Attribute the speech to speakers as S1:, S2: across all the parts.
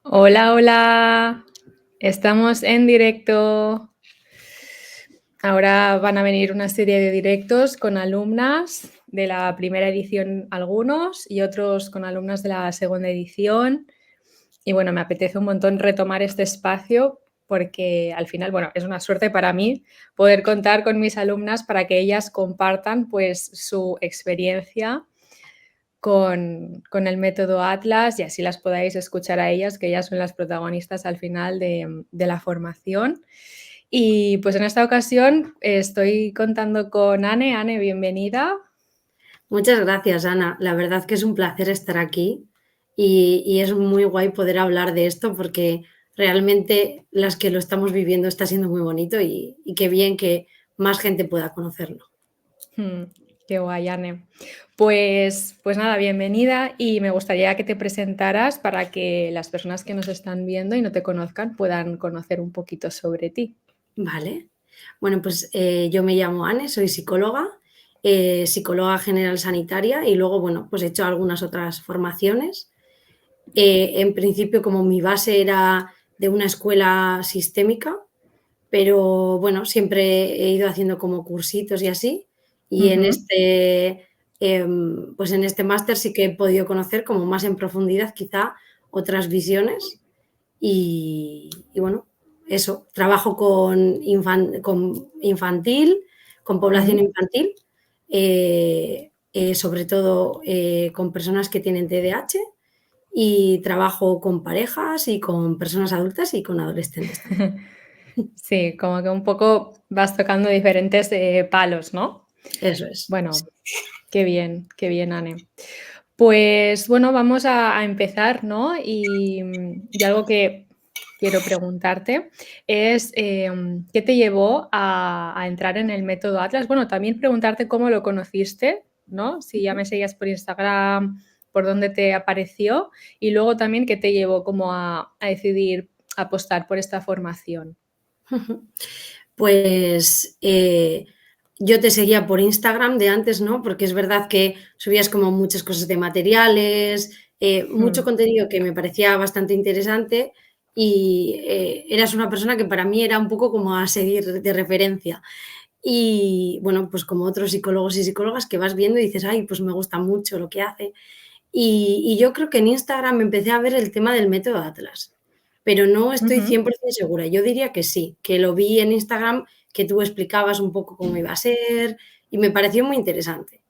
S1: Hola, hola. Estamos en directo. Ahora van a venir una serie de directos con alumnas de la primera edición algunos y otros con alumnas de la segunda edición. Y bueno, me apetece un montón retomar este espacio porque al final, bueno, es una suerte para mí poder contar con mis alumnas para que ellas compartan pues su experiencia con el método Atlas y así las podáis escuchar a ellas, que ellas son las protagonistas al final de la formación. Y pues en esta ocasión estoy contando con Anne. Anne, bienvenida.
S2: Muchas gracias, Ana. La verdad que es un placer estar aquí y es muy guay poder hablar de esto porque realmente las que lo estamos viviendo está siendo muy bonito y qué bien que más gente pueda conocerlo.
S1: Mm, qué guay, Anne. Pues nada, bienvenida y me gustaría que te presentaras para que las personas que nos están viendo y no te conozcan puedan conocer un poquito sobre ti.
S2: Vale. Bueno, pues yo me llamo Anne, soy psicóloga, psicóloga general sanitaria y luego, bueno, pues he hecho algunas otras formaciones. En principio, como mi base era de una escuela sistémica, pero bueno, siempre he ido haciendo como cursitos y así, y en
S1: Ujú.
S2: este, pues en este máster sí que he podido conocer como más en profundidad quizá otras visiones y bueno, eso, trabajo con infantil, con población
S1: Mm.
S2: infantil, sobre todo con personas que tienen TDAH y trabajo con parejas y con personas adultas y con adolescentes también.
S1: Sí, como que un poco vas tocando diferentes palos, ¿no?
S2: Eso es.
S1: Bueno, qué bien, Anne. Pues bueno, vamos a empezar, ¿no? Y algo que quiero preguntarte es, ¿qué te llevó a entrar en el método Atlas? Bueno, también preguntarte cómo lo conociste, ¿no? Si ya me seguías por Instagram, por dónde te apareció, y luego también qué te llevó como a decidir apostar por esta formación.
S2: Pues, yo te seguía por Instagram de antes, ¿no? Porque es verdad que subías como muchas cosas de materiales, mucho
S1: Mm,
S2: contenido que me parecía bastante interesante y, eras una persona que para mí era un poco como a seguir de referencia. Y, bueno, pues como otros psicólogos y psicólogas que vas viendo y dices: "Ay, pues me gusta mucho lo que hace". Y yo creo que en Instagram empecé a ver el tema del método Atlas, pero no estoy
S1: ujú,
S2: 100% segura. Yo diría que sí, que lo vi en Instagram, que tú explicabas un poco cómo iba a ser y me pareció muy interesante.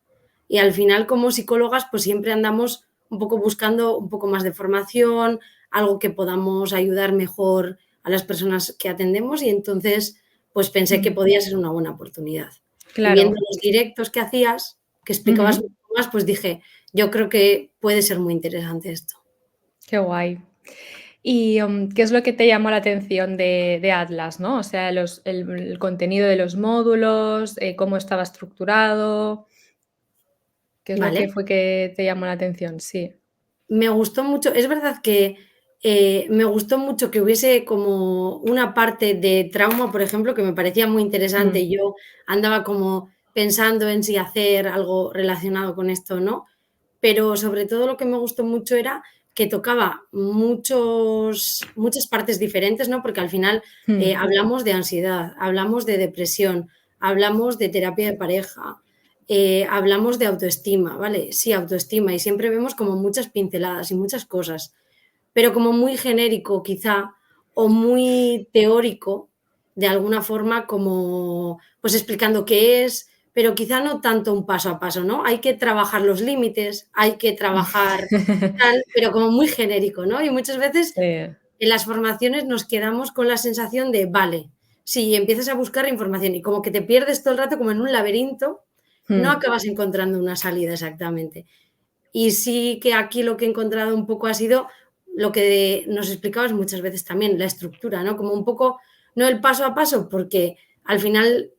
S2: Y al final, como psicólogas, pues siempre andamos un poco buscando un poco más de formación, algo que podamos ayudar mejor a las personas que atendemos y entonces, pues pensé que
S1: mm,
S2: podía ser una buena oportunidad. Y viendo
S1: claro.
S2: los directos que hacías, que explicabas
S1: Ujú.
S2: mucho más, pues dije, yo creo que puede ser muy interesante esto.
S1: Qué guay. Y, ¿qué es lo que te llamó la atención de Atlas, no? O sea, el contenido de los módulos, cómo estaba estructurado, ¿qué es lo que
S2: Vale.
S1: fue que te llamó la atención? Sí.
S2: Me gustó mucho, es verdad que me gustó mucho que hubiese como una parte de trauma, por ejemplo, que me parecía muy interesante.
S1: Mm,
S2: Y yo andaba como pensando en si hacer algo relacionado con esto o no, pero sobre todo lo que me gustó mucho era que tocaba muchas partes diferentes, ¿no? Porque al final
S1: mm,
S2: hablamos de ansiedad, hablamos de depresión, hablamos de terapia de pareja, hablamos de autoestima, ¿vale? Sí, autoestima, y siempre vemos como muchas pinceladas y muchas cosas, pero como muy genérico quizá, o muy teórico, de alguna forma, como pues explicando qué es, pero quizá no tanto un paso a paso, ¿no? Hay que trabajar los límites, hay que trabajar tal, pero como muy genérico, ¿no? Y muchas veces
S1: sí.
S2: en las formaciones nos quedamos con la sensación de, vale, si empiezas a buscar información y como que te pierdes todo el rato como en un laberinto, no
S1: Mm,
S2: acabas encontrando una salida exactamente. Y sí que aquí lo que he encontrado un poco ha sido lo que nos explicabas muchas veces también, la estructura, ¿no? Como un poco, no el paso a paso, porque al final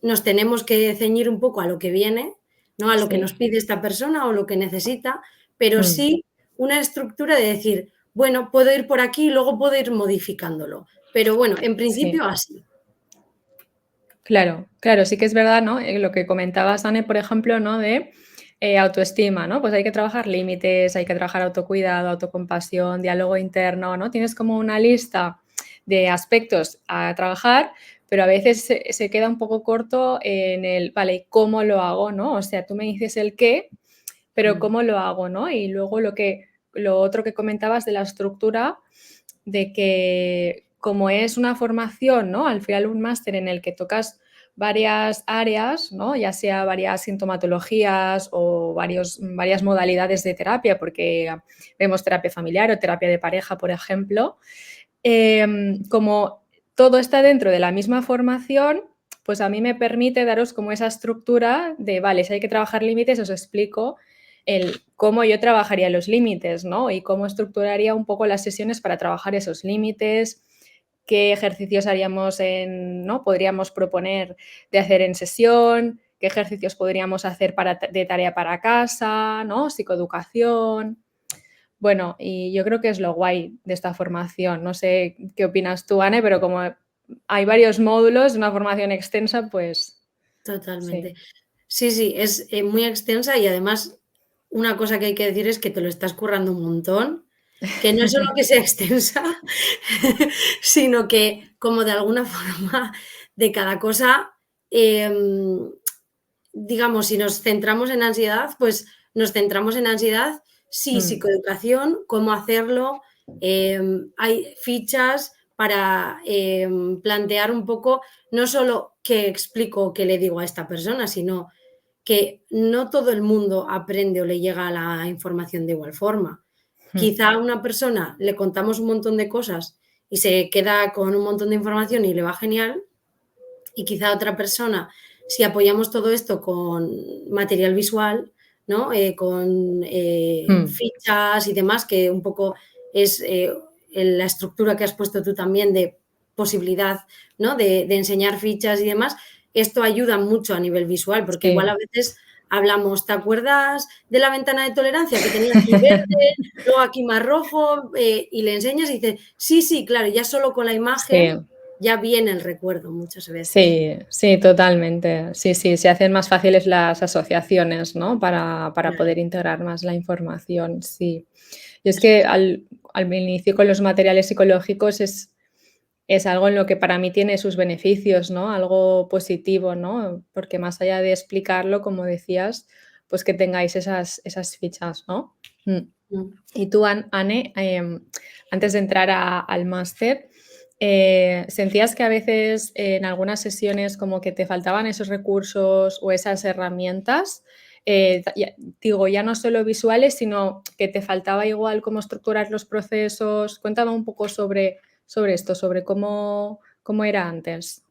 S2: nos tenemos que ceñir un poco a lo que viene, ¿no? A lo que nos
S1: sí.
S2: pide esta persona o lo que necesita, pero
S1: Mm,
S2: sí una estructura de decir, bueno, puedo ir por aquí y luego puedo ir modificándolo. Pero bueno, en
S1: sí.
S2: principio así.
S1: Claro, claro, sí que es verdad, ¿no? Lo que comentabas, Anne, por ejemplo, ¿no? De autoestima, ¿no? Pues hay que trabajar límites, hay que trabajar autocuidado, autocompasión, diálogo interno, ¿no? Tienes como una lista de aspectos a trabajar, pero a veces se queda un poco corto en el, vale, ¿cómo lo hago, no? O sea, tú me dices el qué, pero ¿cómo lo hago, no? Y luego lo otro que comentabas de la estructura, de que como es una formación, ¿no? Al final un máster en el que tocas varias áreas, ¿no? Ya sea varias sintomatologías o varias modalidades de terapia, porque vemos terapia familiar o terapia de pareja, por ejemplo, como todo está dentro de la misma formación, pues a mí me permite daros como esa estructura de, vale, si hay que trabajar límites, os explico el cómo yo trabajaría los límites, ¿no? Y cómo estructuraría un poco las sesiones para trabajar esos límites, qué ejercicios haríamos ¿no? Podríamos proponer de hacer en sesión, qué ejercicios podríamos hacer de tarea para casa, ¿no? Psicoeducación. Bueno, y yo creo que es lo guay de esta formación. No sé qué opinas tú, Anne, pero como hay varios módulos, una formación extensa, pues sí.
S2: Totalmente. Sí, sí, es muy extensa y además una cosa que hay que decir es que te lo estás currando un montón, que no es solo que sea extensa, sino que como de alguna forma de cada cosa, em, digamos, si nos centramos en ansiedad, pues nos centramos en ansiedad, sí,
S1: Mm,
S2: psicoeducación, cómo hacerlo, hay fichas para plantear un poco, no solo qué explico, qué le digo a esta persona, sino que no todo el mundo aprende o le llega la información de igual forma.
S1: mm,
S2: Quizá a una persona le contamos un montón de cosas y se queda con un montón de información y le va genial, y quizá otra persona, si apoyamos todo esto con material visual, ¿no? Con
S1: mm.
S2: fichas y demás, que un poco es la estructura que has puesto tú también de posibilidad, ¿no? De enseñar fichas y demás, esto ayuda mucho a nivel visual, porque igual
S1: Sí.
S2: a veces hablamos, ¿te acuerdas de la ventana de tolerancia que tenía aquí verde, luego aquí más rojo? Y le enseñas y dices, sí, sí, claro, ya solo con la imagen
S1: Sí,
S2: ya viene el recuerdo muchas veces.
S1: sí, sí, totalmente. Sí, sí, se hacen más fáciles las asociaciones, ¿no? Para
S2: Claro,
S1: poder integrar más la información, sí. Y es que al inicio con los materiales psicológicos es algo en lo que para mí tiene sus beneficios, ¿no? Algo positivo, ¿no? Porque más allá de explicarlo, como decías, pues que tengáis esas fichas, ¿no? Mm.
S2: mm.
S1: Y tú, Anne, antes de entrar al máster, ¿sentías que a veces en algunas sesiones como que te faltaban esos recursos o esas herramientas? Digo, ya no solo visuales, sino que te faltaba igual cómo estructurar los procesos. Cuéntame un poco sobre esto, sobre cómo era antes.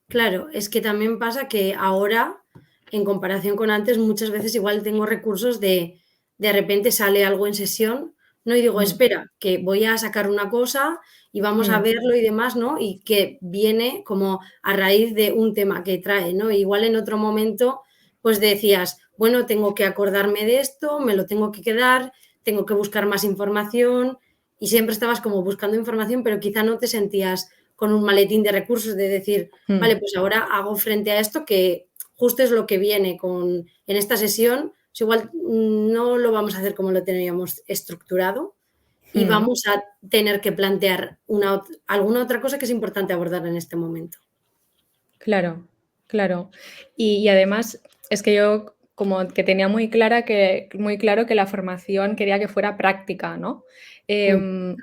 S2: Claro, es que también pasa que ahora, en comparación con antes, muchas veces igual tengo recursos de repente sale algo en sesión, ¿no? Y digo,
S1: Mm,
S2: espera, que voy a sacar una cosa y vamos a
S1: mm,
S2: verlo y demás, ¿no? Y que viene como a raíz de un tema que trae, ¿no? Igual en otro momento, pues decías, bueno, tengo que acordarme de esto, me lo tengo que quedar, tengo que buscar más información y siempre estabas como buscando información, pero quizá no te sentías con un maletín de recursos de decir, vale,
S1: mm,
S2: pues ahora hago frente a esto que justo es lo que viene en esta sesión, pues igual no lo vamos a hacer como lo teníamos estructurado y
S1: mm.
S2: vamos a tener que plantear alguna otra cosa que es importante abordar en este momento.
S1: Claro, claro. Y además es que yo como que tenía muy claro que la formación quería que fuera práctica, ¿no?
S2: Mm,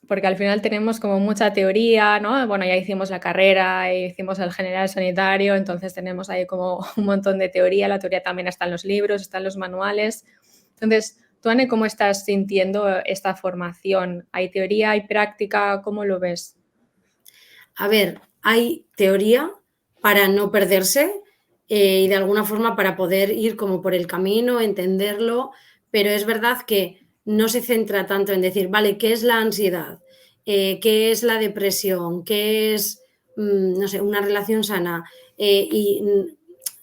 S1: Porque al final tenemos como mucha teoría, ¿no? Bueno, ya hicimos la carrera, hicimos el general sanitario, entonces tenemos ahí como un montón de teoría. La teoría también está en los libros, está en los manuales. Entonces, tú, Anne, ¿cómo estás sintiendo esta formación? ¿Hay teoría, hay práctica? ¿Cómo lo ves?
S2: A ver, hay teoría para no perderse y de alguna forma para poder ir como por el camino, entenderlo, pero es verdad que no se centra tanto en decir, vale, ¿qué es la ansiedad? ¿Qué es la depresión? ¿Qué es, no sé, una relación sana?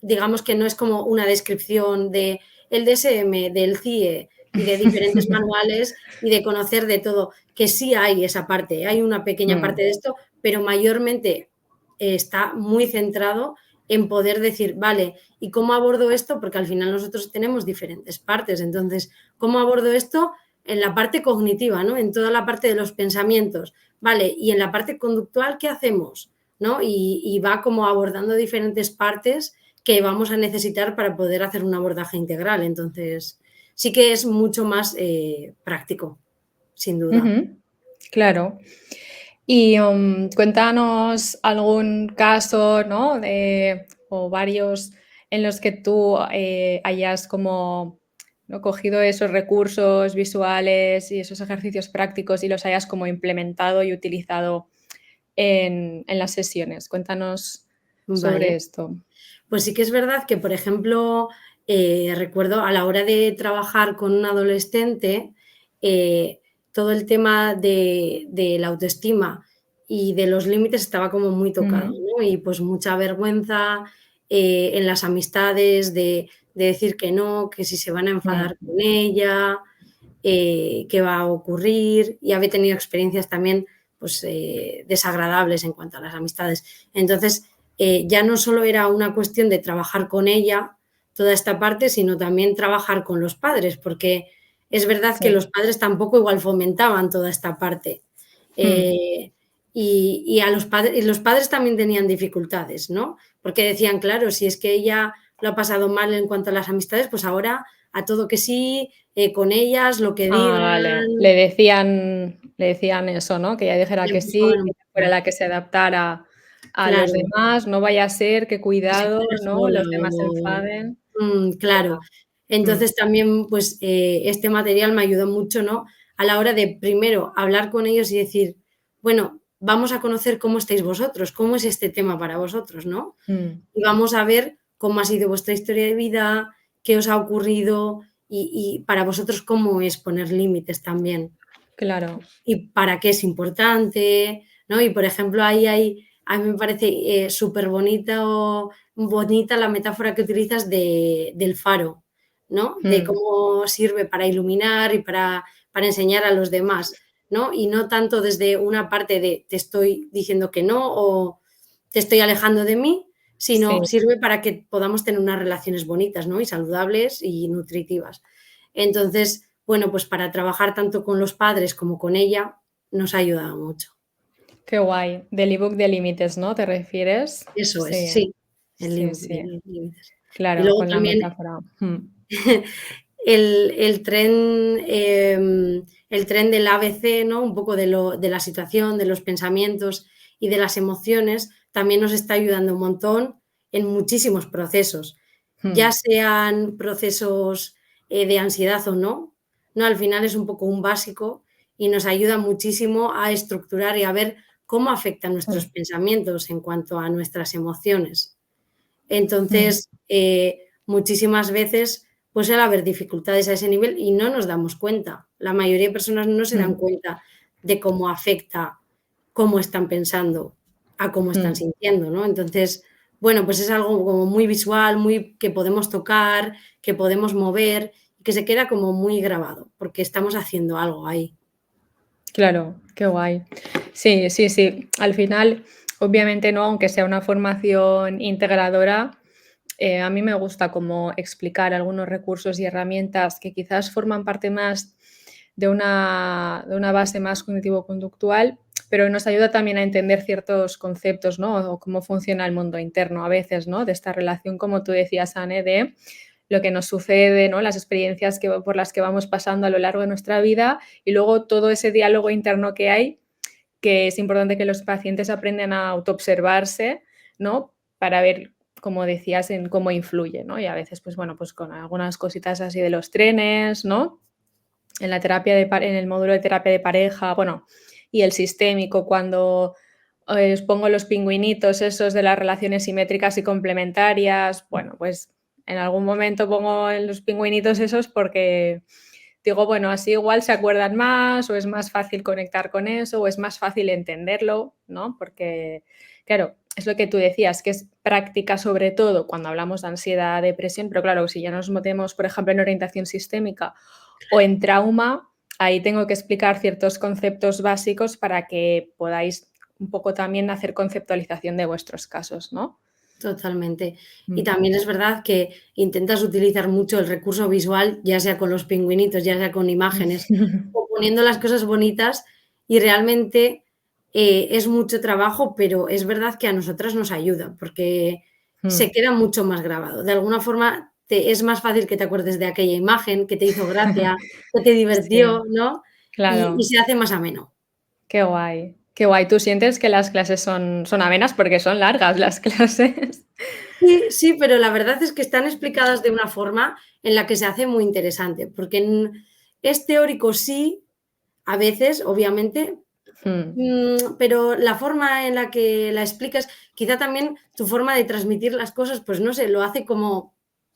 S2: Digamos que no es como una descripción de el DSM, del CIE y de diferentes manuales y de conocer de todo, que sí hay esa parte, hay una pequeña
S1: Mm,
S2: parte de esto, pero mayormente está muy centrado en poder decir, vale, ¿y cómo abordo esto? Porque al final nosotros tenemos diferentes partes. Entonces, ¿cómo abordo esto? En la parte cognitiva, ¿no? En toda la parte de los pensamientos, ¿vale? Y en la parte conductual, ¿qué hacemos? ¿No? Y va como abordando diferentes partes que vamos a necesitar para poder hacer un abordaje integral. Entonces, sí que es mucho más práctico, sin duda.
S1: Ujú, claro. Y cuéntanos algún caso, ¿no? O varios en los que tú hayas como ¿no? cogido esos recursos visuales y esos ejercicios prácticos y los hayas como implementado y utilizado en las sesiones. Cuéntanos sobre
S2: Vale.
S1: esto.
S2: Pues sí que es verdad que, por ejemplo, recuerdo a la hora de trabajar con un adolescente, eh, todo el tema de la autoestima y de los límites estaba como muy tocado,
S1: Ujú,
S2: ¿no? Y pues mucha vergüenza en las amistades de decir que no, que si se van a enfadar
S1: mm,
S2: con ella, qué va a ocurrir, y había tenido experiencias también pues, desagradables en cuanto a las amistades. Entonces, ya no solo era una cuestión de trabajar con ella toda esta parte, sino también trabajar con los padres, porque es verdad que los
S1: sí.
S2: padres tampoco igual fomentaban toda esta parte.
S1: Mm,
S2: Y a los padres también tenían dificultades, ¿no? Porque decían, claro, si es que ella lo ha pasado mal en cuanto a las amistades, pues ahora a todo que sí, con ellas, lo que
S1: Ah,
S2: digan,
S1: vale. Le decían eso, ¿no? Que ella dijera
S2: le
S1: que sí,
S2: empujaban
S1: que
S2: un
S1: ella fuera
S2: poco.
S1: la que se adaptara a los
S2: Claro,
S1: demás, no vaya a ser que
S2: que se
S1: cuidado,
S2: quede
S1: ¿no?
S2: sola
S1: Los demás se
S2: o
S1: enfaden.
S2: claro.
S1: Mm,
S2: Entonces también, pues, este material me ayudó mucho, ¿no? A la hora de, primero, hablar con ellos y decir: "Bueno, vamos a conocer cómo estáis vosotros, cómo es este tema para vosotros", ¿no?
S1: mm,
S2: Y vamos a ver cómo ha sido vuestra historia de vida, qué os ha ocurrido y para vosotros cómo es poner límites también.
S1: claro.
S2: Y para qué es importante, ¿no? Y, por ejemplo, ahí hay a mí me parece, bonita la metáfora que utilizas del faro, ¿no? De
S1: Mm,
S2: cómo sirve para iluminar y para enseñar a los demás, ¿no? Y no tanto desde una parte de te estoy diciendo que no o te estoy alejando de mí,
S1: sí,
S2: sino sirve para que podamos tener unas relaciones bonitas, ¿no? Y saludables y nutritivas. Entonces, bueno, pues para trabajar tanto con los padres como con ella, nos ha ayudado mucho.
S1: qué guay. Del ebook de límites, ¿no? ¿Te refieres?
S2: Eso es,
S1: Sí,
S2: sí, el
S1: sí,
S2: de
S1: sí.
S2: límites. Y
S1: Claro,
S2: luego
S1: con la
S2: también
S1: metáfora.
S2: el tren, el tren del ABC, ¿no? Un poco de la situación, de los pensamientos y de las emociones, también nos está ayudando un montón en muchísimos procesos, ya
S1: Mm,
S2: sean procesos, de ansiedad o no, ¿no? Al final es un poco un básico y nos ayuda muchísimo a estructurar y a ver cómo afectan nuestros
S1: mm,
S2: pensamientos en cuanto a nuestras emociones.
S1: mm,
S2: Entonces, muchísimas veces, pues suele haber dificultades a ese nivel y no nos damos cuenta. La mayoría de personas no se dan
S1: mm,
S2: cuenta de cómo afecta cómo están pensando a cómo están
S1: mm.
S2: sintiendo, ¿no? Entonces, bueno, pues es algo como muy visual, muy que podemos tocar, que podemos mover, que se queda como muy grabado, porque estamos haciendo algo ahí.
S1: Claro, qué guay. Sí, sí, sí. Al final, obviamente, ¿no? Aunque sea una formación integradora, a mí me gusta como explicar algunos recursos y herramientas que quizás forman parte más de una base más cognitivo-conductual, pero nos ayuda también a entender ciertos conceptos, ¿no? O cómo funciona el mundo interno a veces, ¿no? De esta relación, como tú decías, Anne, de lo que nos sucede, ¿no? Las experiencias por las que vamos pasando a lo largo de nuestra vida y luego todo ese diálogo interno que hay, que es importante que los pacientes aprendan a autoobservarse, ¿no? Para ver, como decías, en cómo influye, ¿no? Y a veces, pues bueno, pues con algunas cositas así de los trenes, ¿no? En la terapia en el módulo de terapia de pareja, bueno, y el sistémico cuando os pongo los pingüinitos esos de las relaciones simétricas y complementarias, bueno, pues en algún momento pongo en los pingüinitos esos porque digo, bueno, así igual se acuerdan más o es más fácil conectar con eso o es más fácil entenderlo, ¿no? Porque, claro, es lo que tú decías, que es práctica sobre todo cuando hablamos de ansiedad, depresión, pero claro, si ya nos metemos, por ejemplo, en orientación sistémica o en trauma, ahí tengo que explicar ciertos conceptos básicos para que podáis un poco también hacer conceptualización de vuestros casos, ¿no?
S2: Totalmente. Y
S1: Mm.
S2: también es verdad que intentas utilizar mucho el recurso visual, ya sea con los pingüinitos, ya sea con imágenes, o poniendo las cosas bonitas, y realmente, es mucho trabajo, pero es verdad que a nosotras nos ayuda, porque
S1: Mm.
S2: se queda mucho más grabado. De alguna forma, te es más fácil que te acuerdes de aquella imagen que te hizo gracia, que te
S1: Sí,
S2: divirtió, ¿no? Y
S1: claro.
S2: se hace más ameno.
S1: Qué guay, qué guay. ¿Tú sientes que las clases son amenas? Porque son largas las clases.
S2: Sí, sí, pero la verdad es que están explicadas de una forma en la que se hace muy interesante, porque es teórico, sí, a veces, obviamente,
S1: Mm,
S2: pero la forma en la que la explicas, quizá también tu forma de transmitir las cosas, pues no sé, lo hace como,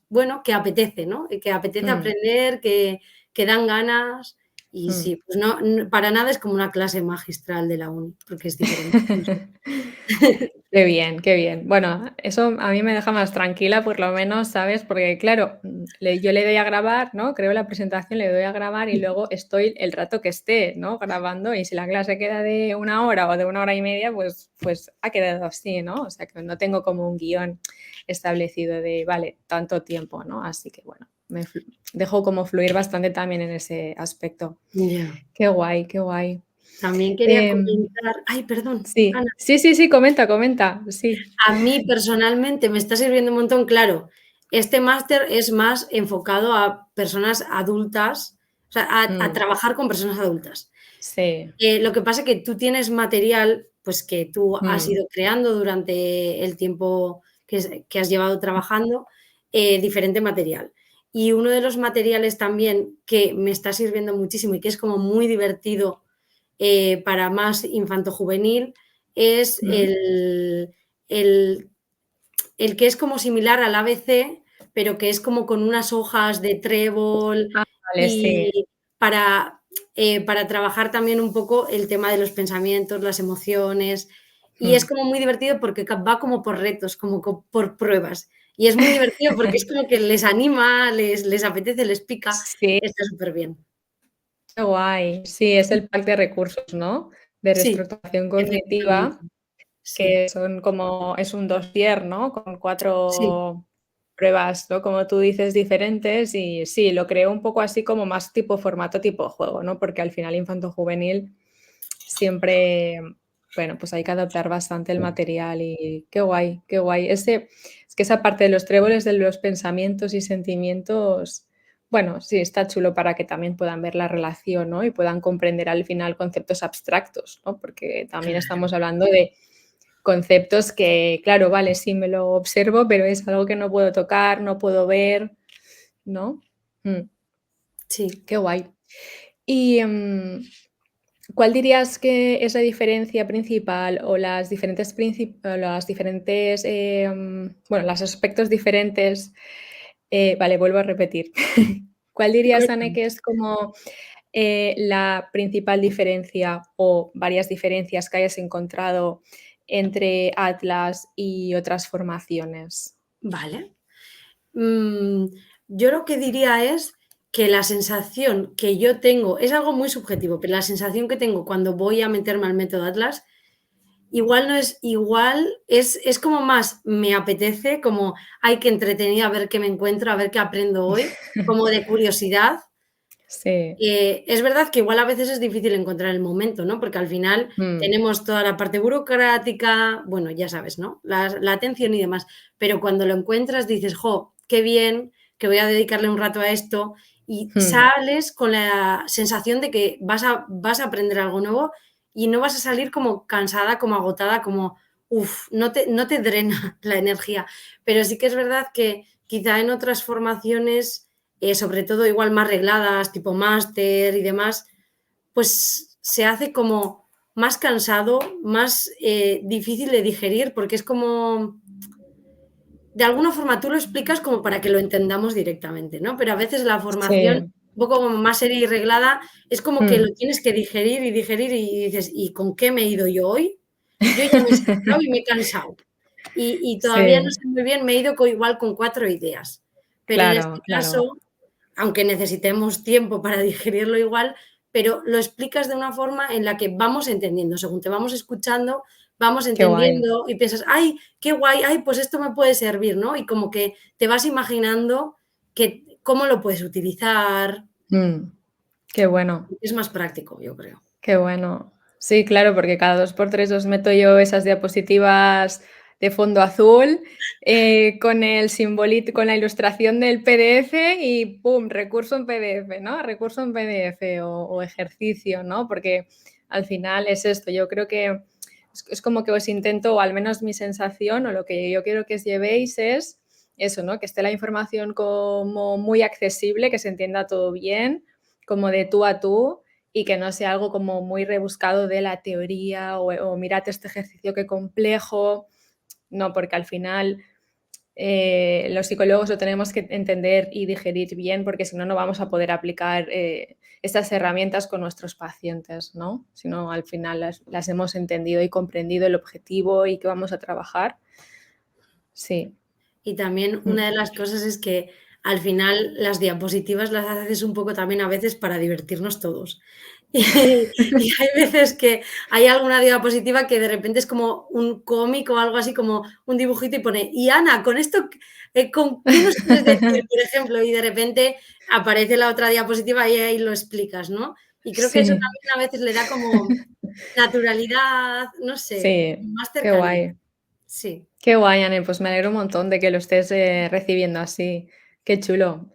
S2: bueno, que apetece, ¿no? Y que apetece
S1: mm,
S2: aprender, que dan ganas. Y
S1: mm.
S2: sí, pues no, para nada es como una clase magistral de la uni, porque es diferente. No sé.
S1: Qué bien, qué bien. Bueno, eso a mí me deja más tranquila, por lo menos, ¿sabes? Porque claro, yo le doy a grabar, ¿no? Creo la presentación, le doy a grabar y luego estoy el rato que esté, ¿no? Grabando y si la clase queda de 1 hora o de 1 hora y media, pues ha quedado así, ¿no? O sea, que no tengo como un guión establecido de, vale, tanto tiempo, ¿no? Así que bueno, dejo como fluir bastante también en ese aspecto.
S2: Ya.
S1: Qué guay, qué guay.
S2: También quería
S1: Em,
S2: comentar, ay, perdón,
S1: sí,
S2: Ana.
S1: sí, sí, sí, comenta, comenta, sí.
S2: A mí personalmente me está sirviendo un montón, claro, este máster es más enfocado a personas adultas, o sea, a
S1: Mm,
S2: trabajar con personas adultas.
S1: sí,
S2: Lo que pasa es que tú tienes material, pues, que tú has
S1: mm,
S2: ido creando durante el tiempo que has llevado trabajando, diferente material. Y uno de los materiales también que me está sirviendo muchísimo y que es como muy divertido, para más infantojuvenil es
S1: mm.
S2: el el que es como similar al ABC, pero que es como con unas hojas de trébol
S1: Ah, vale, sí.
S2: y para, para trabajar también un poco el tema de los pensamientos, las emociones. Y es
S1: Mm.
S2: como muy divertido porque va como por retos, como por pruebas. Y es muy divertido porque es como que les anima, les apetece, les pica.
S1: Sí,
S2: Está súper bien.
S1: qué guay. Sí, es el pack de recursos, ¿no? De
S2: Sí,
S1: reestructuración
S2: efectivamente.
S1: cognitiva,
S2: Sí,
S1: que son como es un dossier, ¿no? Con
S2: sí,
S1: 4 pruebas, ¿no? Como tú dices, diferentes y sí, lo creo un poco así como más tipo formato tipo juego, ¿no? Porque al final infanto-juvenil siempre, bueno, pues hay que adaptar bastante el material y qué guay, qué guay. Es que esa parte de los tréboles de los pensamientos y sentimientos, bueno, sí, está chulo para que también puedan ver la relación, ¿no? Y puedan comprender al final conceptos abstractos, ¿no? Porque también
S2: claro.
S1: estamos hablando de conceptos que, claro, vale, sí me lo observo, pero es algo que no puedo tocar, no puedo ver, ¿no? Mm,
S2: Sí.
S1: qué guay. Y, ¿cuál dirías que es la diferencia principal o las diferentes, bueno, los aspectos diferentes? Vale, vuelvo a repetir. ¿Cuál dirías, Anne, que es como, la principal diferencia o varias diferencias que hayas encontrado entre Atlas y otras formaciones?
S2: Vale. Mm, yo lo que diría es que la sensación que yo tengo es algo muy subjetivo, pero la sensación que tengo cuando voy a meterme al método Atlas, igual no es igual, es como más me apetece, como hay que entretenido a ver qué me encuentro, a ver qué aprendo hoy, como de curiosidad.
S1: Sí.
S2: Es verdad que igual a veces es difícil encontrar el momento, ¿no? Porque al final
S1: Mm,
S2: tenemos toda la parte burocrática, bueno, ya sabes, ¿no? La atención y demás, pero cuando lo encuentras dices: "Jo, qué bien, que voy a dedicarle un rato a esto", y
S1: mm.
S2: sales con la sensación de que vas a aprender algo nuevo y no vas a salir como cansada, como agotada, como, no te drena la energía. Pero sí que es verdad que quizá en otras formaciones, sobre todo igual más regladas, tipo máster y demás, pues se hace como más cansado, más, difícil de digerir, porque es como, de alguna forma tú lo explicas como para que lo entendamos directamente, ¿no? Pero a veces la formación,
S1: Sí.
S2: un poco como más seria y reglada, es como que lo
S1: Mm.
S2: tienes que digerir y dices: "¿Y con qué me he ido yo hoy? Yo ya me he sentado y me he cansado, y todavía no
S1: Sí,
S2: sé muy bien, me he ido igual con 4 ideas". Pero en
S1: claro,
S2: este
S1: claro.
S2: caso, aunque necesitemos tiempo para digerirlo igual, pero lo explicas de una forma en la que vamos entendiendo, según te vamos escuchando, vamos
S1: Qué guay.
S2: entendiendo y piensas, ay, qué guay, ay, pues esto me puede servir, ¿no? Y como que te vas imaginando que cómo lo puedes utilizar.
S1: Mm, qué bueno.
S2: Es más práctico, yo creo.
S1: Qué bueno. Sí, claro, porque cada 2 por 3 os meto yo esas diapositivas de fondo azul, con el simbolito con la ilustración del PDF y pum, recurso en PDF, ¿no? Recurso en PDF o ejercicio, ¿no? Porque al final es esto, yo creo que es como que os intento, o al menos mi sensación, o lo que yo quiero que os llevéis es eso, ¿no? Que esté la información como muy accesible, que se entienda todo bien, como de tú a tú, y que no sea algo como muy rebuscado de la teoría o mírate este ejercicio qué complejo. No, porque al final los psicólogos lo tenemos que entender y digerir bien porque si no, no vamos a poder aplicar estas herramientas con nuestros pacientes, ¿no? Si no, al final las hemos entendido y comprendido el objetivo y que vamos a trabajar. Sí.
S2: Y también
S1: Mm.
S2: una de las cosas es que al final las diapositivas las haces un poco también a veces para divertirnos todos. Y hay veces que hay alguna diapositiva que de repente es como un cómic o algo así, como un dibujito y pone, y Ana, con esto, ¿con qué nos quieres decir, por ejemplo? Y de repente aparece la otra diapositiva y ahí lo explicas, ¿no? Y creo que eso
S1: Sí.
S2: también a veces le da como naturalidad, no sé,
S1: Sí,
S2: más
S1: qué
S2: cercanía.
S1: guay.
S2: Sí.
S1: Qué guay, Anne, pues me alegro un montón de que lo estés recibiendo así. Qué chulo.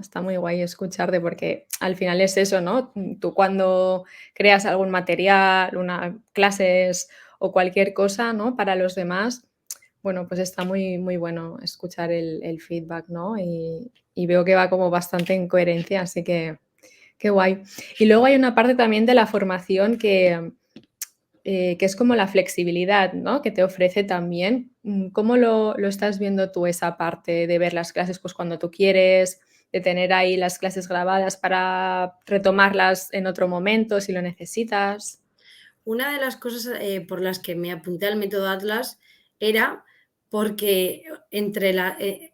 S1: Está muy guay escucharte porque al final es eso, ¿no? Tú cuando creas algún material, una, clases o cualquier cosa, ¿no? Para los demás, bueno, pues está muy, muy bueno escuchar el feedback, ¿no? Y veo que va como bastante en coherencia, así que qué guay. Y luego hay una parte también de la formación que es como la flexibilidad, ¿no? Que te ofrece también. ¿Cómo lo estás viendo tú esa parte de ver las clases, pues, cuando tú quieres, de tener ahí las clases grabadas para retomarlas en otro momento si lo necesitas?
S2: Una de las cosas, por las que me apunté al método Atlas era porque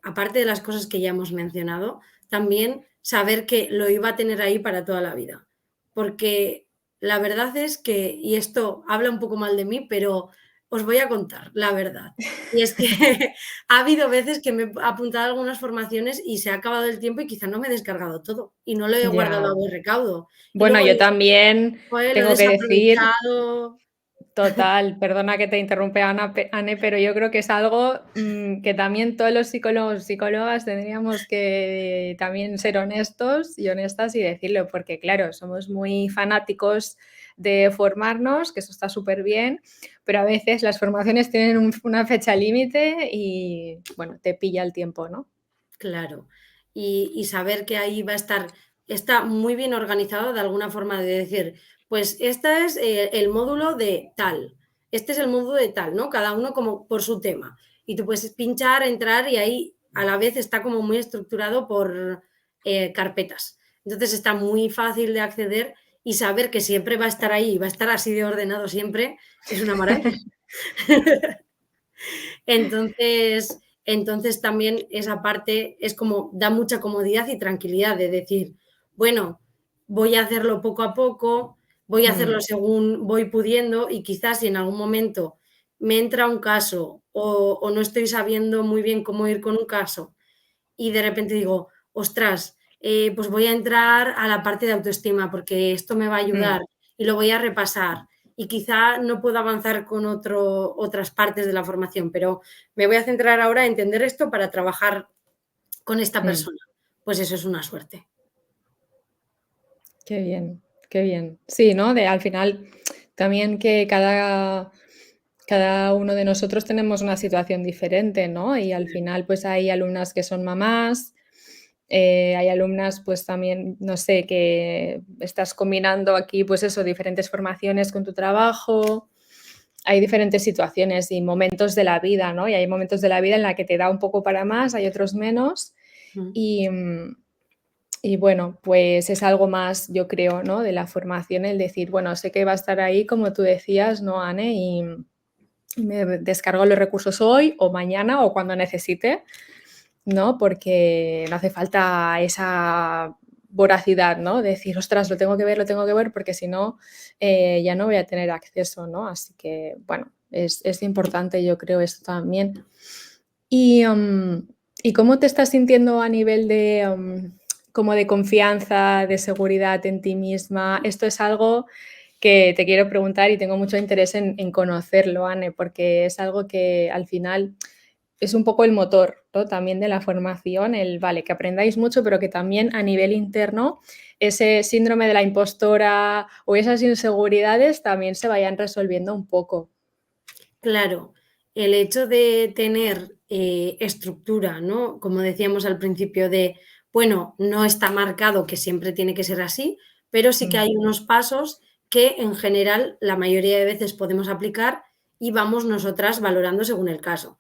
S2: aparte de las cosas que ya hemos mencionado, también saber que lo iba a tener ahí para toda la vida. Porque la verdad es que, y esto habla un poco mal de mí, pero os voy a contar la verdad. Y es que ha habido veces que me he apuntado a algunas formaciones y se ha acabado el tiempo y quizá no me he descargado todo y no lo he guardado a
S1: Ya.
S2: buen recaudo. Y
S1: Bueno,
S2: luego
S1: yo
S2: digo,
S1: también
S2: joder, lo he
S1: tengo que decir.
S2: desaprovechado.
S1: Total, perdona que te interrumpe, Anne, pero yo creo que es algo que también todos los psicólogos, psicólogas tendríamos que también ser honestos y honestas y decirlo, porque claro, somos muy fanáticos de formarnos, que eso está súper bien, pero a veces las formaciones tienen una fecha límite y bueno, te pilla el tiempo, ¿no?
S2: Claro. Y saber que ahí va a estar, está muy bien organizado de alguna forma de decir, pues este es el módulo de tal, este es el módulo de tal, ¿no? Cada uno como por su tema. Y tú puedes pinchar, entrar y ahí a la vez está como muy estructurado por carpetas. Entonces está muy fácil de acceder y saber que siempre va a estar ahí, va a estar así de ordenado siempre, es una maravilla. Entonces también esa parte es como da mucha comodidad y tranquilidad de decir, bueno, voy a hacerlo poco a poco, voy a hacerlo
S1: Mm,
S2: según voy pudiendo y quizás si en algún momento me entra un caso o no estoy sabiendo muy bien cómo ir con un caso y de repente digo, ostras, pues voy a entrar a la parte de autoestima porque esto me va a ayudar
S1: mm,
S2: y lo voy a repasar. Y quizá no puedo avanzar con otras partes de la formación, pero me voy a centrar ahora en entender esto para trabajar con esta
S1: mm.
S2: persona. Pues eso es una suerte.
S1: Qué bien, qué bien. Sí, ¿no? Al final también que cada uno de nosotros tenemos una situación diferente, ¿no? Y al final, pues hay alumnas que son mamás, hay alumnas, pues también, no sé, que estás combinando aquí, pues eso, diferentes formaciones con tu trabajo. Hay diferentes situaciones y momentos de la vida, ¿no? Y hay momentos de la vida en la que te da un poco para más, hay otros menos.
S2: Mm.
S1: Y, y bueno, pues es algo más, yo creo, ¿no? De la formación, el decir, bueno, sé que va a estar ahí, como tú decías, ¿no, Anne? Y me descargo los recursos hoy o mañana o cuando necesite, ¿no? Porque no hace falta esa voracidad, ¿no? De decir, ostras, lo tengo que ver, porque si no, ya no voy a tener acceso, ¿no? Así que, bueno, Es importante, yo creo, esto también. Y, ¿y cómo te estás sintiendo a nivel de, como de confianza, de seguridad en ti misma? Esto es algo que te quiero preguntar y tengo mucho interés en conocerlo, Anne, porque es algo que al final es un poco el motor, ¿no? También de la formación, el vale, que aprendáis mucho, pero que también a nivel interno ese síndrome de la impostora o esas inseguridades también se vayan resolviendo un poco.
S2: Claro, el hecho de tener estructura, ¿no? Como decíamos al principio de, bueno, no está marcado que siempre tiene que ser así, pero sí que
S1: Mm,
S2: hay unos pasos que en general la mayoría de veces podemos aplicar y vamos nosotras valorando según el caso.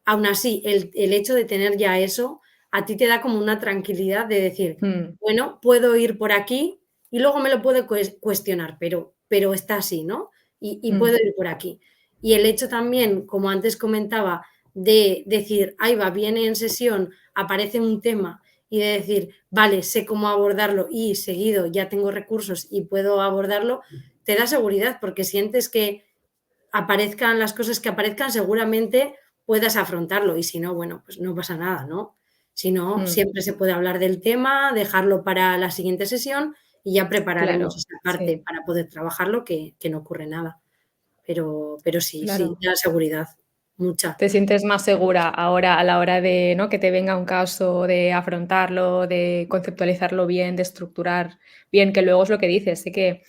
S2: Aún así, el hecho de tener ya eso, a ti te da como una tranquilidad de decir,
S1: mm,
S2: bueno, puedo ir por aquí y luego me lo puedo cuestionar, pero está así, ¿no? Y puedo
S1: mm,
S2: ir por aquí. Y el hecho también, como antes comentaba, de decir, ahí va, viene en sesión, aparece un tema y de decir, vale, sé cómo abordarlo y seguido ya tengo recursos y puedo abordarlo, te da seguridad porque sientes que aparezcan las cosas que aparezcan, seguramente puedas afrontarlo y si no, bueno, pues no pasa nada, ¿no? Si no,
S1: mm,
S2: siempre se puede hablar del tema, dejarlo para la siguiente sesión y ya prepararemos
S1: claro,
S2: esa parte
S1: sí,
S2: para poder trabajarlo, que no ocurre nada. Pero sí, sí,
S1: claro.
S2: da seguridad, mucha.
S1: Te sientes más segura ahora a la hora de, ¿no? Que te venga un caso, de afrontarlo, de conceptualizarlo bien, de estructurar bien, que luego es lo que dices, sé que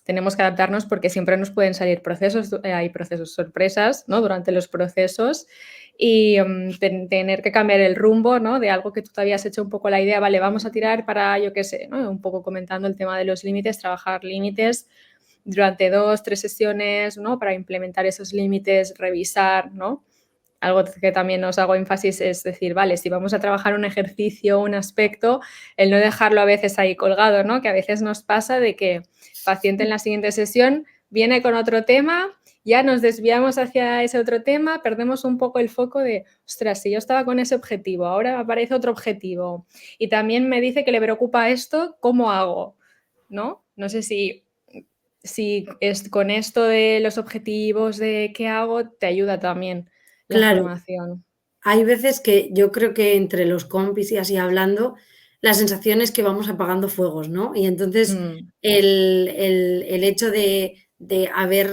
S1: tenemos que adaptarnos porque siempre nos pueden salir procesos, hay procesos sorpresas, ¿no? Durante los procesos y tener que cambiar el rumbo, ¿no? De algo que tú te habías hecho un poco la idea, vale, vamos a tirar para, yo qué sé, ¿no? Un poco comentando el tema de los límites, trabajar límites durante 2, 3 sesiones, ¿no? Para implementar esos límites, revisar, ¿no? Algo que también os hago énfasis es decir, vale, si vamos a trabajar un ejercicio, un aspecto, el no dejarlo a veces ahí colgado, ¿no? Que a veces nos pasa de que paciente en la siguiente sesión viene con otro tema, ya nos desviamos hacia ese otro tema, perdemos un poco el foco de, ostras, si yo estaba con ese objetivo, ahora aparece otro objetivo y también me dice que le preocupa esto, ¿cómo hago? ¿No? No sé si es con esto de los objetivos, de qué hago, te ayuda también la
S2: Claro,
S1: formación.
S2: hay veces que yo creo que entre los compis y así hablando, la sensación es que vamos apagando fuegos, ¿no? Y entonces
S1: Mm,
S2: el hecho de haber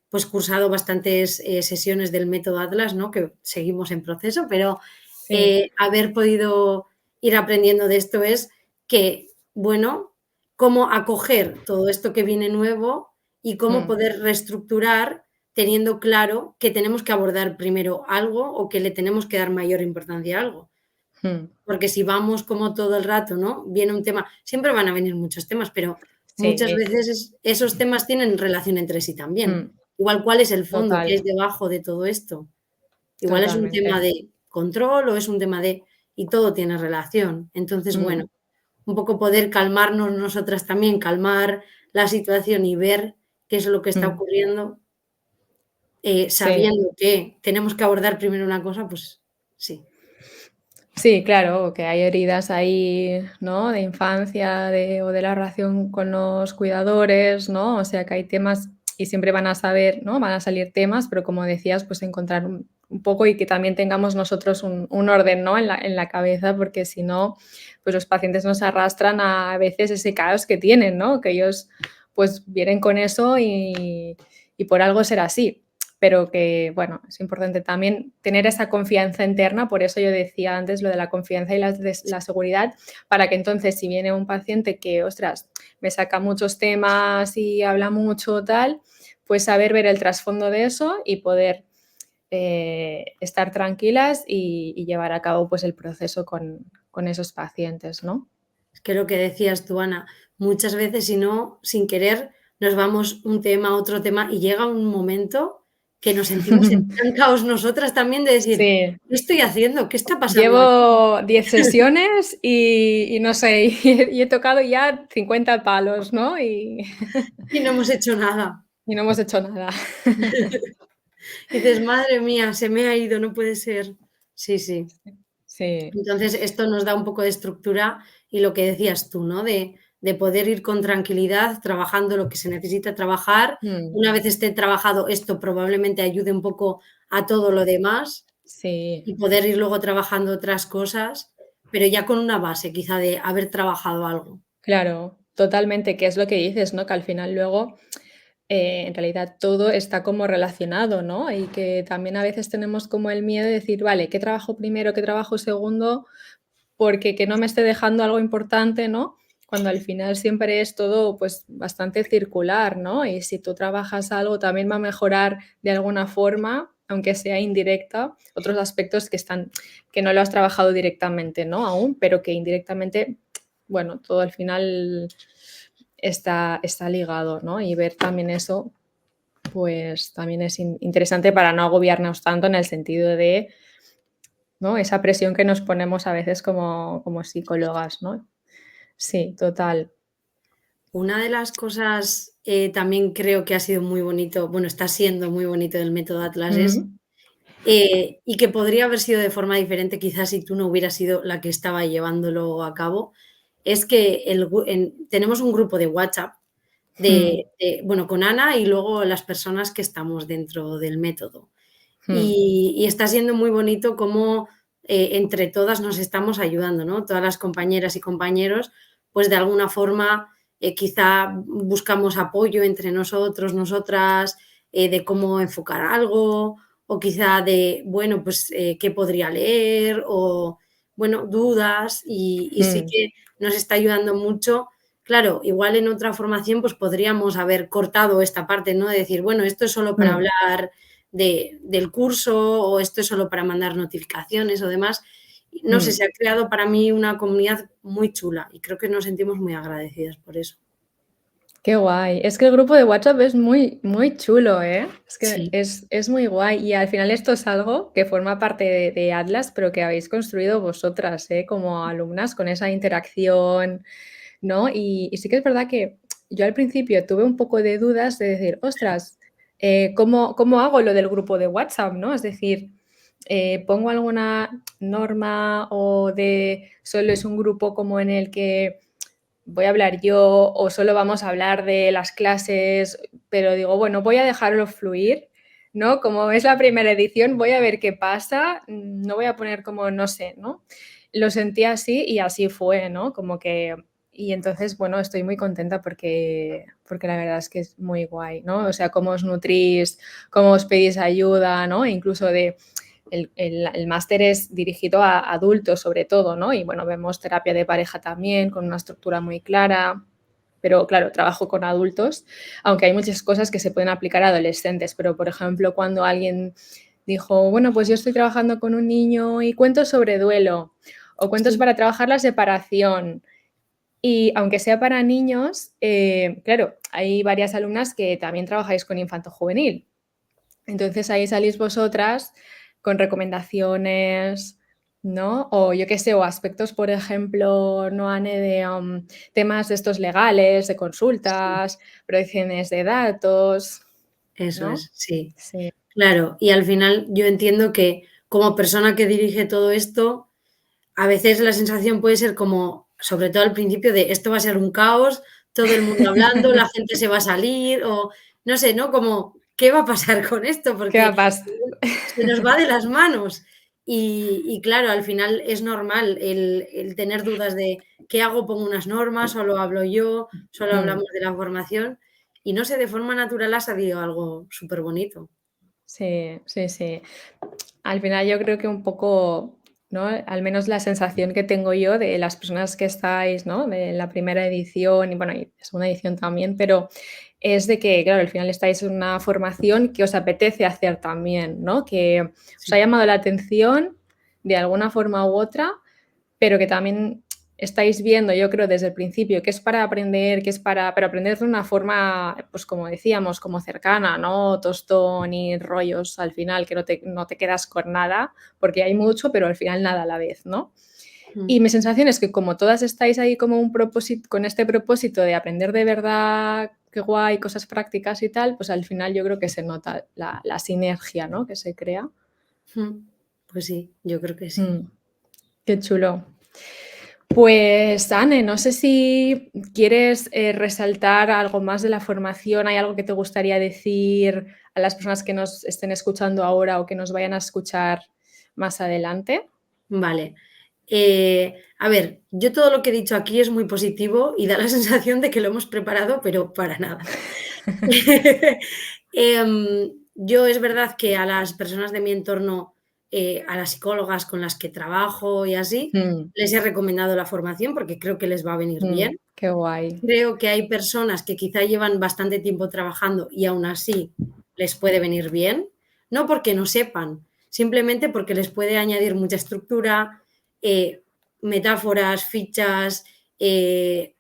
S2: pues cursado bastantes sesiones del método Atlas, ¿no? Que seguimos en proceso, pero
S1: sí,
S2: haber podido ir aprendiendo de esto es que, bueno, cómo acoger todo esto que viene nuevo y cómo
S1: mm,
S2: poder reestructurar teniendo claro que tenemos que abordar primero algo o que le tenemos que dar mayor importancia a algo.
S1: mm,
S2: Porque si vamos como todo el rato, ¿no? Viene un tema, siempre van a venir muchos temas, pero muchas
S1: sí,
S2: veces esos temas tienen relación entre sí también.
S1: mm,
S2: Igual, ¿cuál es el fondo? ¿Qué
S1: total,
S2: es debajo de todo esto? Igual es un tema
S1: totalmente.
S2: de control o es un tema de... y todo tiene relación. Entonces,
S1: Mm,
S2: bueno, un poco poder calmarnos nosotras también, calmar la situación y ver qué es lo que está
S1: mm,
S2: ocurriendo
S1: sí.
S2: sabiendo que tenemos que abordar primero una cosa, pues sí,
S1: Sí, claro, que hay heridas ahí, ¿no? De infancia, o de la relación con los cuidadores, ¿no? O sea, que hay temas y siempre van a saber, ¿no? Van a salir temas, pero como decías, pues encontrar un poco y que también tengamos nosotros un orden, ¿no? En la cabeza, porque si no, pues los pacientes nos arrastran a veces ese caos que tienen, ¿no? Que ellos pues vienen con eso y por algo será así, pero que, bueno, es importante también tener esa confianza interna, por eso yo decía antes lo de la confianza y la seguridad, para que entonces si viene un paciente que, ostras, me saca muchos temas y habla mucho tal, pues saber ver el trasfondo de eso y poder estar tranquilas y llevar a cabo pues el proceso con esos pacientes, ¿no?
S2: es que lo que decías tú, Ana, muchas veces, si no, sin querer, nos vamos un tema, otro tema, y llega un momento que nos sentimos estancados nosotras también de decir,
S1: Sí,
S2: ¿qué estoy haciendo? ¿Qué está pasando aquí?
S1: llevo 10 sesiones y no sé, y he tocado ya 50 palos, ¿no?
S2: Y no hemos hecho nada.
S1: Y no hemos hecho nada.
S2: Y dices, madre mía, se me ha ido, no puede ser. Sí, sí.
S1: Sí.
S2: Entonces, esto nos da un poco de estructura y lo que decías tú, ¿no? de poder ir con tranquilidad trabajando lo que se necesita trabajar.
S1: Mm,
S2: Una vez esté trabajado esto, probablemente ayude un poco a todo lo demás
S1: sí,
S2: y poder ir luego trabajando otras cosas, pero ya con una base quizá de haber trabajado algo.
S1: claro, totalmente, que es lo que dices, ¿no? Que al final luego, en realidad todo está como relacionado, ¿no? Y que también a veces tenemos como el miedo de decir, vale, ¿qué trabajo primero, qué trabajo segundo? Porque que no me esté dejando algo importante, ¿no? Cuando al final siempre es todo, pues, bastante circular, ¿no? Y si tú trabajas algo, también va a mejorar de alguna forma, aunque sea indirecta, otros aspectos que no lo has trabajado directamente, ¿no? Aún, pero que indirectamente, bueno, todo al final está ligado, ¿no? Y ver también eso, pues, también es interesante para no agobiarnos tanto en el sentido de, ¿no? Esa presión que nos ponemos a veces como psicólogas, ¿no? Sí, total.
S2: Una de las cosas, también creo que ha sido muy bonito, bueno, está siendo muy bonito del método Atlas es,
S1: Mm,
S2: y que podría haber sido de forma diferente, quizás si tú no hubieras sido la que estaba llevándolo a cabo, es que tenemos un grupo de WhatsApp
S1: mm,
S2: bueno, con Ana y luego las personas que estamos dentro del método.
S1: mm,
S2: Y está siendo muy bonito cómo, entre todas nos estamos ayudando, ¿no? Todas las compañeras y compañeros, pues de alguna forma, quizá buscamos apoyo entre nosotros, nosotras, de cómo enfocar algo, o quizá de, bueno, pues, qué podría leer, o, bueno, dudas, y sí
S1: mm,
S2: que nos está ayudando mucho. Claro, igual en otra formación, pues podríamos haber cortado esta parte, ¿no? De decir, bueno, esto es solo para
S1: mm,
S2: hablar del curso, o esto es solo para mandar notificaciones o demás. No sé,
S1: mm.
S2: se ha creado para mí una comunidad muy chula y creo que nos sentimos muy agradecidas por eso.
S1: Qué guay. Es que el grupo de WhatsApp es muy, muy chulo, ¿eh? Es que
S2: Sí,
S1: es muy guay. Y al final esto es algo que forma parte de Atlas, pero que habéis construido vosotras, ¿eh? Como alumnas, con esa interacción, ¿no? Y sí que es verdad que yo al principio tuve un poco de dudas de decir, ostras, ¿cómo hago lo del grupo de WhatsApp, ¿no? Es decir, ¿pongo alguna norma o de solo es un grupo como en el que voy a hablar yo o solo vamos a hablar de las clases? Pero digo, bueno, voy a dejarlo fluir, ¿no? Como es la primera edición, voy a ver qué pasa, no voy a poner como, no sé, ¿no? Lo sentí así y así fue, ¿no? Como que y entonces, bueno, estoy muy contenta porque la verdad es que es muy guay, ¿no? O sea, cómo os nutrís, cómo os pedís ayuda, ¿no? Incluso de el máster es dirigido a adultos sobre todo, ¿no? Y bueno, vemos terapia de pareja también con una estructura muy clara, pero claro, trabajo con adultos, aunque hay muchas cosas que se pueden aplicar a adolescentes, pero por ejemplo, cuando alguien dijo, bueno, pues yo estoy trabajando con un niño y cuentos sobre duelo o cuentos
S2: sí,
S1: para trabajar la separación. Y aunque sea para niños, claro, hay varias alumnas que también trabajáis con infanto juvenil. Entonces ahí salís vosotras con recomendaciones, ¿no? O yo qué sé, o aspectos, por ejemplo, no Ane, de temas de estos legales, de
S2: sí,
S1: consultas, protecciones de datos,
S2: eso
S1: ¿no?
S2: es, sí.
S1: Sí.
S2: Claro, y al final yo entiendo que como persona que dirige todo esto, a veces la sensación puede ser como, sobre todo al principio, de esto va a ser un caos, todo el mundo hablando, la gente se va a salir o no sé, ¿no? Como, ¿qué va a pasar con esto?
S1: ¿Qué va
S2: Porque
S1: a pasar?
S2: se nos va de las manos. Y claro, al final es normal el tener dudas de qué hago, pongo unas normas, solo hablo yo, solo
S1: Mm,
S2: hablamos de la formación y no sé, de forma natural ha salido algo súper bonito.
S1: sí, sí, sí. Al final yo creo que un poco, ¿no? Al menos la sensación que tengo yo de las personas que estáis, ¿no? De la primera edición y bueno, y la segunda edición también, pero es de que, claro, al final estáis en una formación que os apetece hacer también, ¿no? Que os ha
S2: Sí.
S1: llamado la atención de alguna forma u otra, pero que también estáis viendo, yo creo, desde el principio, que es para aprender, que es para, pero aprender de una forma, pues como decíamos, como cercana, ¿no? Tostón y rollos al final, que no te quedas con nada, porque hay mucho, pero al final nada a la vez, ¿no?
S2: Mm.
S1: Y mi sensación es que como todas estáis ahí como un propósito, con este propósito de aprender de verdad, qué guay, cosas prácticas y tal, pues al final yo creo que se nota la sinergia, ¿no? Que se crea.
S2: Mm. Pues sí, yo creo que sí.
S1: Mm, qué chulo. Pues, Anne, no sé si quieres resaltar algo más de la formación. ¿Hay algo que te gustaría decir a las personas que nos estén escuchando ahora o que nos vayan a escuchar más adelante?
S2: Vale. A ver, yo todo lo que he dicho aquí es muy positivo y da la sensación de que lo hemos preparado, pero para nada. Yo es verdad que a las personas de mi entorno, a las psicólogas con las que trabajo y así,
S1: Mm,
S2: les he recomendado la formación porque creo que les va a venir bien.
S1: qué guay.
S2: Creo que hay personas que quizá llevan bastante tiempo trabajando y aún así les puede venir bien, no porque no sepan, simplemente porque les puede añadir mucha estructura, eh, metáforas, fichas,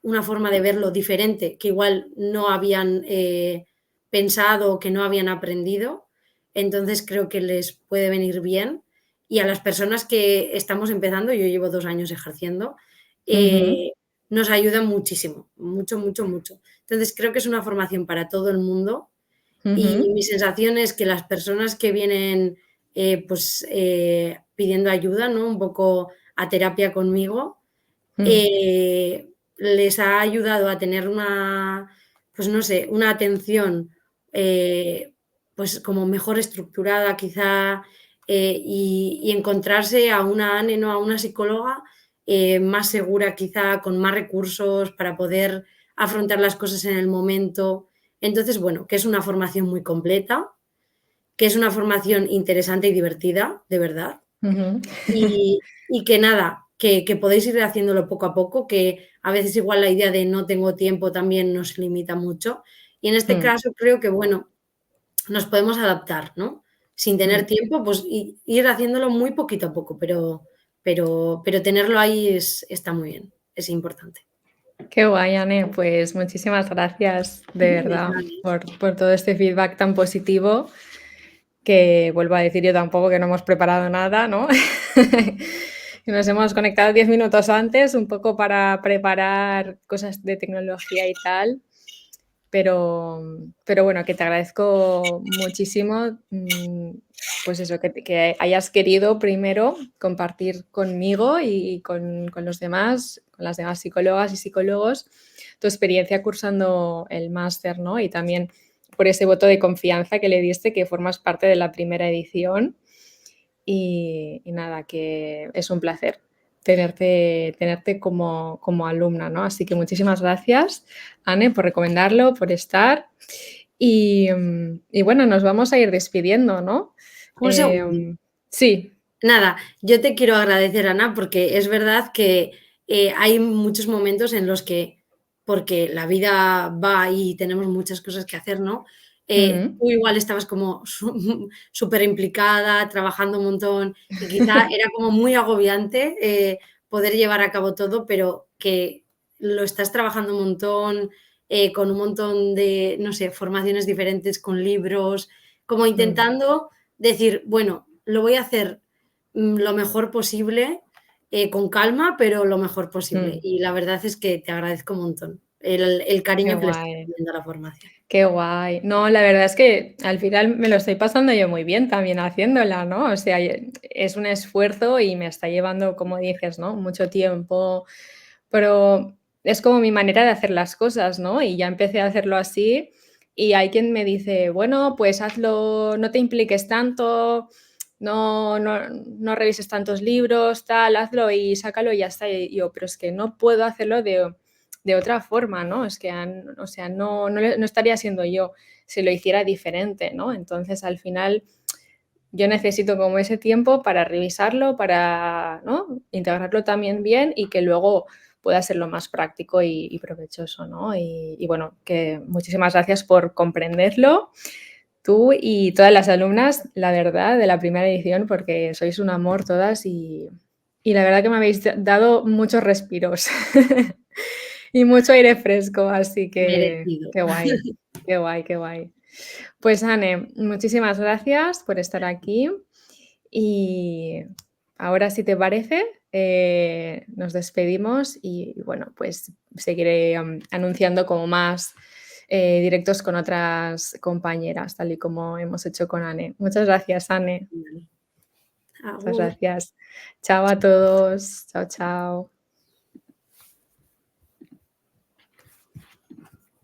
S2: una forma de verlo diferente que igual no habían pensado o que no habían aprendido. Entonces creo que les puede venir bien. Y a las personas que estamos empezando, yo llevo 2 años ejerciendo,
S1: Ujú,
S2: nos ayuda muchísimo, mucho, mucho, mucho. Entonces, creo que es una formación para todo el mundo y
S1: ujú,
S2: mi sensación es que las personas que vienen, pidiendo ayuda, ¿no? Un poco a terapia conmigo,
S1: mm,
S2: les ha ayudado a tener una, pues no sé, una atención, pues como mejor estructurada quizá, y encontrarse a una ANE, ¿no? A una psicóloga, más segura quizá, con más recursos para poder afrontar las cosas en el momento. Entonces, bueno, que es una formación muy completa, que es una formación interesante y divertida, de verdad.
S1: ujú.
S2: Y que nada, que podéis ir haciéndolo poco a poco, que a veces igual la idea de no tengo tiempo también nos limita mucho. Y en este
S1: Mm,
S2: caso creo que, bueno, nos podemos adaptar, ¿no? Sin tener
S1: mm.
S2: tiempo, pues ir haciéndolo muy poquito a poco, pero tenerlo ahí está muy bien, es importante.
S1: Qué guay, Anne. Pues muchísimas gracias, de
S2: De
S1: verdad,
S2: nada, ¿eh?
S1: por todo este feedback tan positivo, que vuelvo a decir yo tampoco que no hemos preparado nada, ¿no? Y nos hemos conectado 10 minutos antes, un poco para preparar cosas de tecnología y tal. Pero bueno, que te agradezco muchísimo, pues eso, que hayas querido primero compartir conmigo y con los demás, con las demás psicólogas y psicólogos, tu experiencia cursando el máster, ¿no? Y también por ese voto de confianza que le diste, que formas parte de la primera edición. Y nada, que es un placer tenerte como alumna, ¿no? Así que muchísimas gracias, Anne, por recomendarlo, por estar. Y bueno, nos vamos a ir despidiendo, ¿no?
S2: Un segundo.
S1: Sí.
S2: Nada, yo te quiero agradecer, Ana, porque es verdad que hay muchos momentos en los que, porque la vida va y tenemos muchas cosas que hacer, ¿no?
S1: Mm.
S2: Tú igual estabas como súper implicada, trabajando un montón y quizá era como muy agobiante poder llevar a cabo todo, pero que lo estás trabajando un montón, con un montón de, no sé, formaciones diferentes, con libros, como
S1: Mm,
S2: intentando decir, bueno, lo voy a hacer lo mejor posible, con calma, pero lo mejor posible.
S1: mm.
S2: Y la verdad es que te agradezco un montón el
S1: Qué
S2: cariño que le estás
S1: guay.
S2: poniendo a la formación.
S1: Qué guay. No, la verdad es que al final me lo estoy pasando yo muy bien también haciéndola, ¿no? O sea, es un esfuerzo y me está llevando, como dices, ¿no? Mucho tiempo, pero es como mi manera de hacer las cosas, ¿no? Y ya empecé a hacerlo así y hay quien me dice, bueno, pues hazlo, no te impliques tanto, no revises tantos libros, tal, hazlo y sácalo y ya está. Y yo, pero es que no puedo hacerlo de otra forma, ¿no? Es que, o sea, no estaría siendo yo si lo hiciera diferente, ¿no? Entonces, al final, yo necesito como ese tiempo para revisarlo, para, ¿no? Integrarlo también bien y que luego pueda ser lo más práctico y provechoso, ¿no? Y bueno, que muchísimas gracias por comprenderlo, tú y todas las alumnas, la verdad, de la primera edición, porque sois un amor todas y la verdad que me habéis dado muchos respiros. Y mucho aire fresco, así que
S2: Merecido.
S1: qué guay, qué guay, qué guay. Pues, Anne, muchísimas gracias por estar aquí y ahora, si te parece, nos despedimos y bueno, pues seguiré, anunciando como más, directos con otras compañeras, tal y como hemos hecho con Anne. Muchas gracias, Anne.
S2: Vale.
S1: Muchas
S2: Agur.
S1: gracias. Chao a todos. Chao, chao.